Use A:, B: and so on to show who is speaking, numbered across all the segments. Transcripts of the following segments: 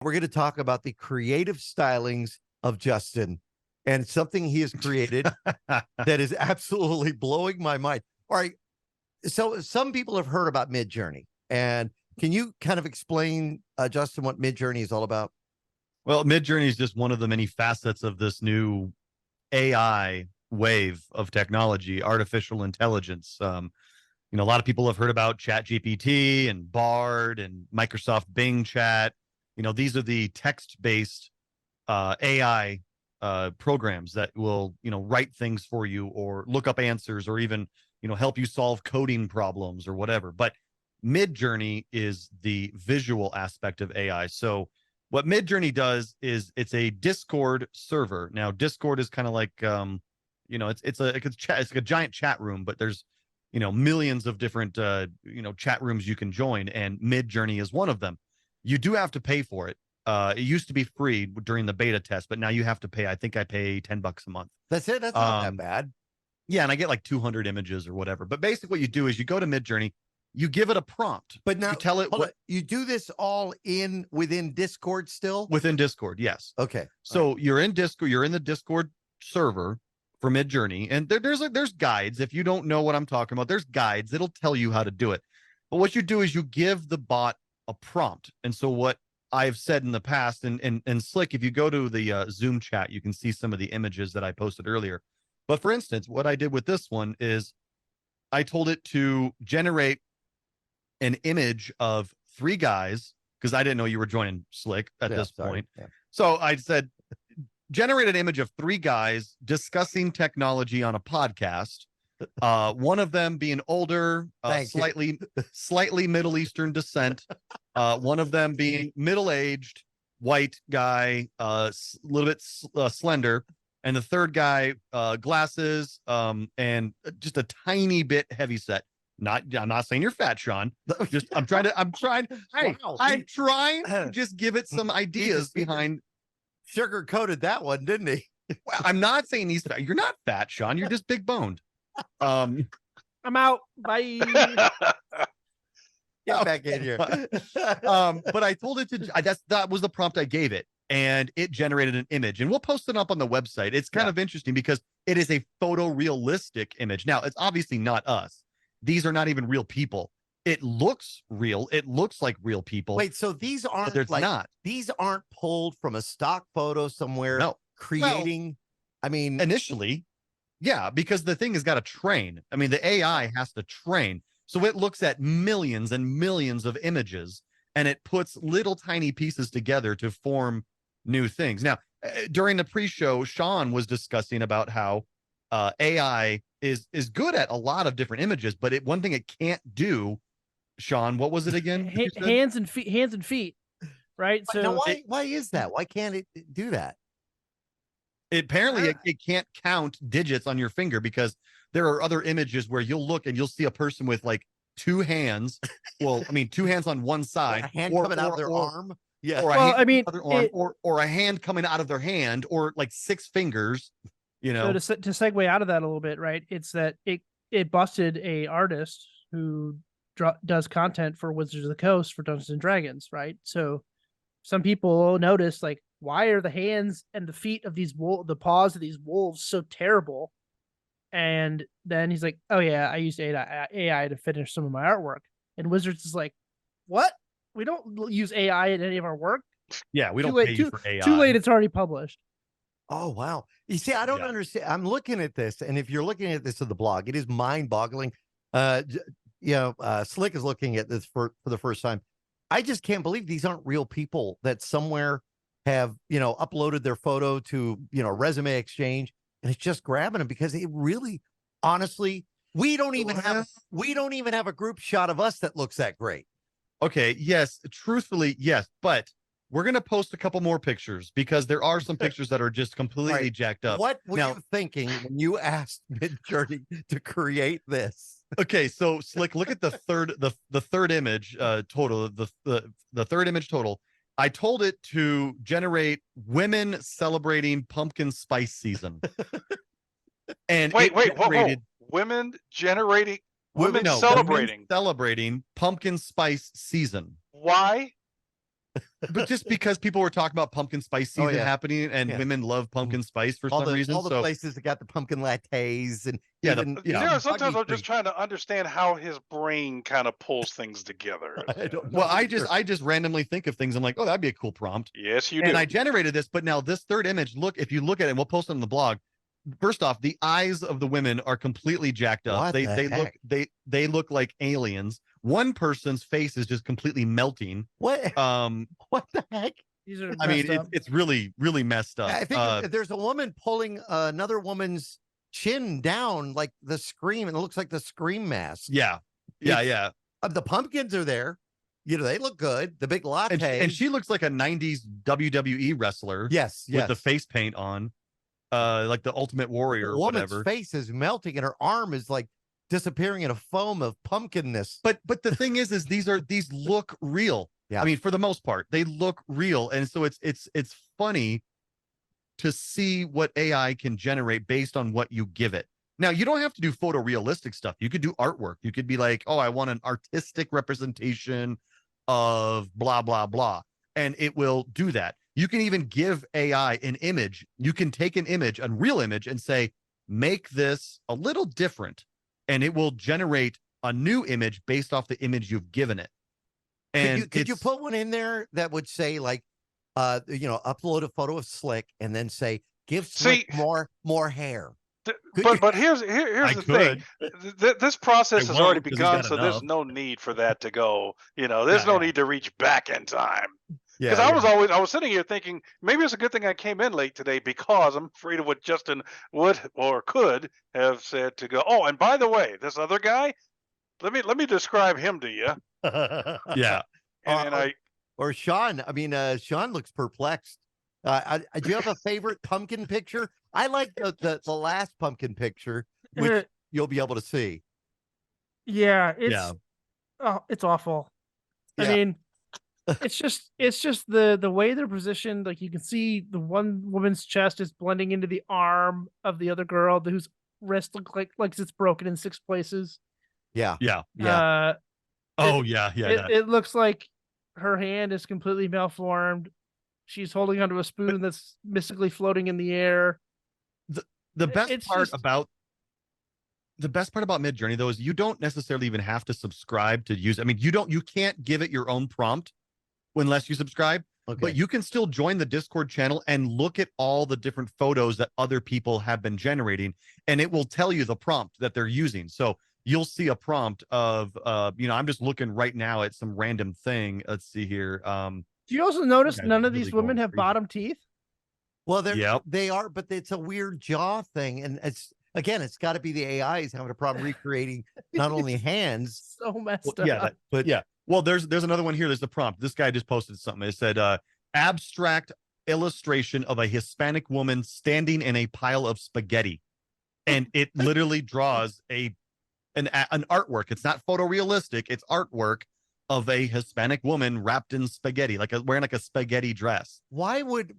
A: We're going to talk about the creative stylings of Justin and something he has created that is absolutely blowing my mind. All right. So some people have heard about Midjourney. And can you kind of explain, Justin, what Midjourney is all about?
B: Well, Midjourney is just one of the many facets of this new AI wave of technology, artificial intelligence. A lot of people have heard about ChatGPT and Bard and Microsoft Bing Chat. These are the text-based AI programs that will, write things for you or look up answers or even, help you solve coding problems or whatever. But Midjourney is the visual aspect of AI. So what Midjourney does is it's a Discord server. Now, Discord is kind of like, it's like a giant chat room, but there's, millions of different, chat rooms you can join, and Midjourney is one of them. You do have to pay for it. It used to be free during the beta test, but now you have to pay. I think I pay $10 a month.
A: That's it. That's not that bad.
B: Yeah, and I get like 200 images or whatever. But basically, what you do is you go to Midjourney, you give it a prompt,
A: but now
B: you tell it what
A: you do. This all within Discord still?
B: Within Discord, yes.
A: Okay.
B: So you're in Discord. You're in the Discord server for Midjourney, and there's guides. If you don't know what I'm talking about, there's guides. It'll tell you how to do it. But what you do is you give the bot a prompt. And so what I've said in the past, and Slick, if you go to the Zoom chat, you can see some of the images that I posted earlier. But for instance, what I did with this one is I told it to generate an image of 3 guys, because I didn't know you were joining, Slick, at this point. Yeah. So I said, generate an image of 3 guys discussing technology on a podcast. One of them being older, slightly Middle Eastern descent. One of them being middle-aged, white guy, a little bit slender, and the third guy, glasses, and just a tiny bit heavyset. I'm not saying you're fat, Sean. I'm trying. Hey, wow. I'm trying to just give it some ideas behind.
A: Sugar coated that one, didn't he?
B: Well, I'm not saying he's fat. You're not fat, Sean. You're just big boned.
C: I'm out. Bye.
A: Get back in here.
B: But I told it to. That was the prompt I gave it, and it generated an image, and we'll post it up on the website. It's kind of interesting because it is a photorealistic image. Now, it's obviously not us. These are not even real people. It looks real. It looks like real people.
A: Wait, so these aren't these aren't pulled from a stock photo somewhere?
B: No.
A: Creating. I mean,
B: initially, yeah, because the thing has got to train. I mean, the AI has to train. So it looks at millions and millions of images, and it puts little tiny pieces together to form new things. Now, during the pre-show, Sean was discussing about how AI is good at a lot of different images, but one thing it can't do, Sean, what was it again?
C: Hands and feet, right?
A: So now why is that? Why can't it do that?
B: Apparently, it can't count digits on your finger, because there are other images where you'll look and you'll see a person with like 2 hands. Well, I mean, 2 hands on one side,
A: a hand coming out of their arm.
B: Yeah. Or a hand out of their arm, or a hand coming out of their hand, or like 6 fingers.
C: So to segue out of that a little bit, right? It's that it busted a artist who does content for Wizards of the Coast for Dungeons and Dragons, right? So some people notice, like, why are the hands and the feet of the paws of these wolves so terrible? And then he's like, oh yeah, I used AI to finish some of my artwork. And Wizards is like, what? We don't use AI in any of our work.
B: Yeah, we don't pay you for AI.
C: Too late, it's already published.
A: Oh, wow. You see, I don't understand. I'm looking at this, and if you're looking at this in the blog, it is mind-boggling. Slick is looking at this for the first time. I just can't believe these aren't real people that somewhere have, uploaded their photo to, Resume Exchange, and it's just grabbing them, because it really, honestly, we don't even have a group shot of us that looks that great.
B: Okay, yes, truthfully, yes, but we're going to post a couple more pictures, because there are some pictures that are just completely jacked up.
A: What were you thinking when you asked Midjourney to create this?
B: Okay, so Slick, look at the third image total, the third image total. I told it to generate women celebrating pumpkin spice season. And
D: wait, women celebrating
B: pumpkin spice season.
D: Why?
B: but just because people were talking about pumpkin spice season
A: yeah.
B: happening, and
A: Yeah.
B: women love pumpkin spice for some reason.
A: All the
B: So
A: places that got the pumpkin lattes and
B: yeah,
A: even
D: Sometimes
A: Buggy
D: I'm just trying to understand how his brain kind of pulls things together.
A: I don't know.
B: well, I just randomly think of things. I'm like, oh, that'd be a cool prompt.
D: Yes, you
B: And
D: do.
B: I generated this, but now this third image, if you look at it, and we'll post it on the blog. First off, the eyes of the women are completely jacked up.
A: What
B: they
A: the
B: they
A: heck?
B: look they look like aliens. One person's face is just completely melting.
A: What what the heck?
C: These are
B: I mean,
C: messed up.
B: it's really, really messed up.
A: I think there's a woman pulling another woman's chin down like the Scream, and it looks like the Scream mask.
B: Yeah.
A: The pumpkins are there. They look good. The big latte.
B: And she looks like a 90s WWE wrestler.
A: Yes.
B: With the face paint on. Like the Ultimate Warrior
A: The
B: or
A: woman's
B: whatever.
A: face is melting and her arm is like disappearing in a foam of pumpkinness.
B: But the thing is these look real.
A: Yeah.
B: I mean, for the most part, they look real. And so it's funny to see what AI can generate based on what you give it. Now, you don't have to do photorealistic stuff. You could do artwork. You could be like, oh, I want an artistic representation of blah, blah, blah. And it will do that. You can even give AI an image. You can take an image, a real image, and say, make this a little different. And it will generate a new image based off the image you've given it. And
A: could you put one in there that would say like, upload a photo of Slick and then say, give Slick more hair.
D: But here's the thing. This process has already begun, so there's no need for that to go. There's no need to reach back in time. Because I was sitting here thinking maybe it's a good thing I came in late today, because I'm afraid of what Justin would or could have said to go, oh, and by the way, this other guy, let me describe him to you.
B: Yeah.
A: Or Sean. I mean, Sean looks perplexed. Do you have a favorite pumpkin picture? I like the last pumpkin picture, which you'll be able to see.
C: Yeah, it's awful.
A: Yeah.
C: I mean, it's just the way they're positioned. Like, you can see the one woman's chest is blending into the arm of the other girl, whose wrist looks like it's broken in 6 places.
A: Yeah.
C: It looks like her hand is completely malformed. She's holding onto a spoon that's mystically floating in the air.
B: The best part about Midjourney, though, is you don't necessarily even have to subscribe to use. I mean, you can't give it your own prompt unless you subscribe. Okay. But you can still join the Discord channel and look at all the different photos that other people have been generating, and it will tell you the prompt that they're using. So you'll see a prompt of, I'm just looking right now at some random thing. Let's see here.
C: Do you also notice none of these women have bottom teeth?
A: Well, they are, but it's a weird jaw thing, and it's got to be the AIs having a problem recreating not only hands.
C: So messed up.
B: Well, there's another one here. There's the prompt. This guy just posted something. It said, abstract illustration of a Hispanic woman standing in a pile of spaghetti, and it literally draws an artwork. It's not photorealistic. It's artwork of a Hispanic woman wrapped in spaghetti, wearing like a spaghetti dress.
A: Why would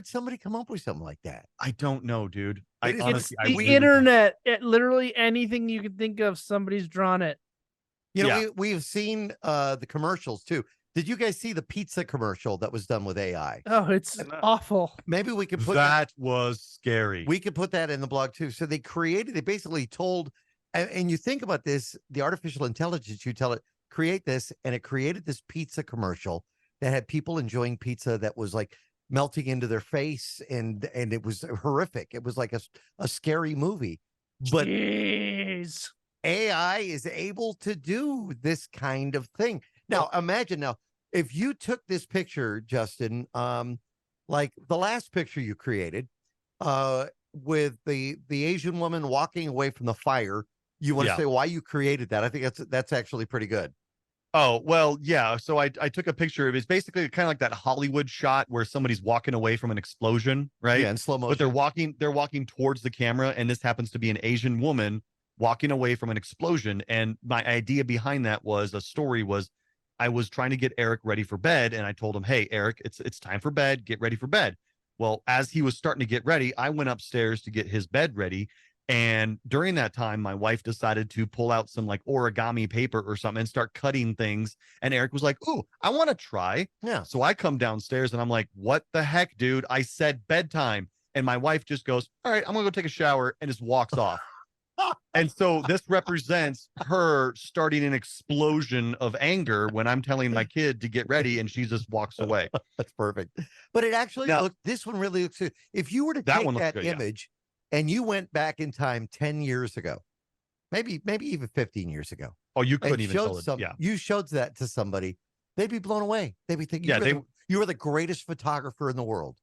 A: somebody come up with something like that?
B: I don't know, dude.
C: It's the internet. Literally anything you can think of, somebody's drawn it.
A: We've seen the commercials too. Did you guys see the pizza commercial that was done with AI?
C: Oh, it's awful.
A: Maybe we could put
B: that was scary.
A: We could put that in the blog too. So they basically told, and you think about this, the artificial intelligence, you tell it, create this, and it created this pizza commercial that had people enjoying pizza that was like melting into their face, and it was horrific. It was like a scary movie. But
C: jeez,
A: AI is able to do this kind of thing. Now imagine if you took this picture, Justin, like the last picture you created, with the Asian woman walking away from the fire. You want to say why you created that? I think that's actually pretty good.
B: Oh, well, yeah. So I took a picture of it. It's basically kind of like that Hollywood shot where somebody's walking away from an explosion, right?
A: Yeah, in slow motion.
B: But they're walking towards the camera, and this happens to be an Asian woman walking away from an explosion. And my idea behind that was I was trying to get Eric ready for bed, and I told him, hey, Eric, it's time for bed. Get ready for bed. Well, as he was starting to get ready, I went upstairs to get his bed ready. And during that time, my wife decided to pull out some like origami paper or something and start cutting things. And Eric was like, "Ooh, I want to try."
A: Yeah.
B: So I come downstairs and I'm like, "What the heck, dude? I said bedtime." And my wife just goes, "All right, I'm going to go take a shower," and just walks off. And so this represents her starting an explosion of anger when I'm telling my kid to get ready and she just walks away.
A: That's perfect. But it actually this one really looks good. If you were to take that good, image and you went back in time 10 years ago, maybe even 15 years ago.
B: Oh, you couldn't even tell it.
A: You showed that to somebody, they'd be blown away. They'd be thinking, you were the greatest photographer in the world.